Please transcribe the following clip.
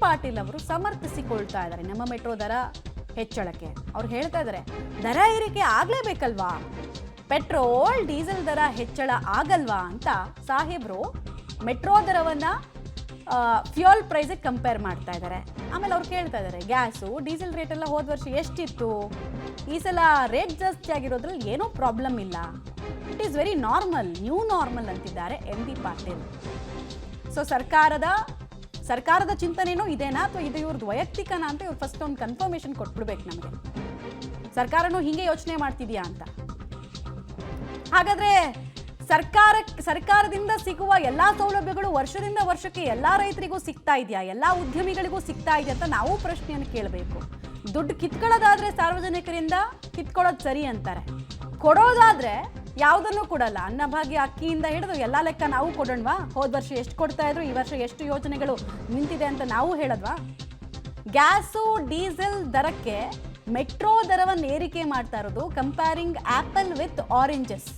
ಪಾಟೀಲ್ ಅವರು ಸಮರ್ಥಿಸಿಕೊಳ್ತಾ ಇದ್ದಾರೆ ನಮ್ಮ ಮೆಟ್ರೋ ದರ ಹೆಚ್ಚಳಕ್ಕೆ. ಅವ್ರು ಹೇಳ್ತಾ ಇದ್ದಾರೆ ದರ ಏರಿಕೆ ಆಗ್ಲೇಬೇಕಲ್ವಾ, ಪೆಟ್ರೋಲ್ ಡೀಸೆಲ್ ದರ ಹೆಚ್ಚಳ ಆಗಲ್ವಾ ಅಂತ ಸಾಹೇಬ್ರು ಮೆಟ್ರೋ ದರವನ್ನ ಫ್ಯೂಯಲ್ ಪ್ರೈಸಿಗೆ ಕಂಪೇರ್ ಮಾಡ್ತಾ ಇದ್ದಾರೆ. ಆಮೇಲೆ ಅವ್ರು ಕೇಳ್ತಾ ಇದ್ದಾರೆ ಗ್ಯಾಸು ಡೀಸೆಲ್ ರೇಟ್ ಎಲ್ಲ ಹೋದ ವರ್ಷ ಎಷ್ಟಿತ್ತು, ಈ ಸಲ ರೇಟ್ ಜಾಸ್ತಿ ಆಗಿರೋದ್ರಲ್ಲಿ ಏನೂ ಪ್ರಾಬ್ಲಮ್ ಇಲ್ಲ, it is very normal, new normal ಅಂತಿದ್ದಾರೆ MB ಪಾಟೀಲ್. ಸೊ ಸರ್ಕಾರದ ಚಿಂತನೆನೂ ಇದೇನಾ ಅಥವಾ ಇದು ಇವ್ರದ್ದು ವೈಯಕ್ತಿಕನಾ ಅಂತ ಇವ್ರು ಫಸ್ಟ್ ಒಂದು ಕನ್ಫರ್ಮೇಷನ್ ಕೊಟ್ಬಿಡ್ಬೇಕು ನಮಗೆ. ಸರ್ಕಾರನೂ ಹಿಂಗೆ ಯೋಚನೆ ಮಾಡ್ತಿದ್ಯಾ ಅಂತ. ಹಾಗಾದ್ರೆ ಸರ್ಕಾರದಿಂದ ಸಿಗುವ ಎಲ್ಲಾ ಸೌಲಭ್ಯಗಳು ವರ್ಷದಿಂದ ವರ್ಷಕ್ಕೆ ಎಲ್ಲಾ ರೈತರಿಗೂ ಸಿಗ್ತಾ ಇದೆಯಾ, ಎಲ್ಲಾ ಉದ್ಯಮಿಗಳಿಗೂ ಸಿಗ್ತಾ ಇದೆಯಾ ಅಂತ ನಾವು ಪ್ರಶ್ನೆಯನ್ನು ಕೇಳಬೇಕು. ದುಡ್ಡು ಕಿತ್ಕೊಳ್ಳೋದಾದ್ರೆ ಸಾರ್ವಜನಿಕರಿಂದ ಕಿತ್ಕೊಳ್ಳೋದು ಸರಿ ಅಂತಾರೆ, ಕೊಡೋದಾದ್ರೆ ಯಾವುದನ್ನು ಕೊಡಲ್ಲ. ಅನ್ನಭಾಗ್ಯ ಅಕ್ಕಿಯಿಂದ ಹಿಡಿದು ಎಲ್ಲ ಲೆಕ್ಕ ನಾವು ಕೊಡೋಣವಾ? ಹೋದ ವರ್ಷ ಎಷ್ಟು ಕೊಡ್ತಾ ಇದ್ರು, ಈ ವರ್ಷ ಎಷ್ಟು ಯೋಜನೆಗಳು ನಿಂತಿದೆ ಅಂತ ನಾವು ಹೇಳದ್ವಾ? ಗ್ಯಾಸು ಡೀಸೆಲ್ ದರಕ್ಕೆ ಮೆಟ್ರೋ ದರವನ್ನು ಏರಿಕೆ ಮಾಡ್ತಾ ಇರೋದು ಕಂಪೇರಿಂಗ್ ಆಪಲ್ ವಿತ್ ಆರೆಂಜಸ್.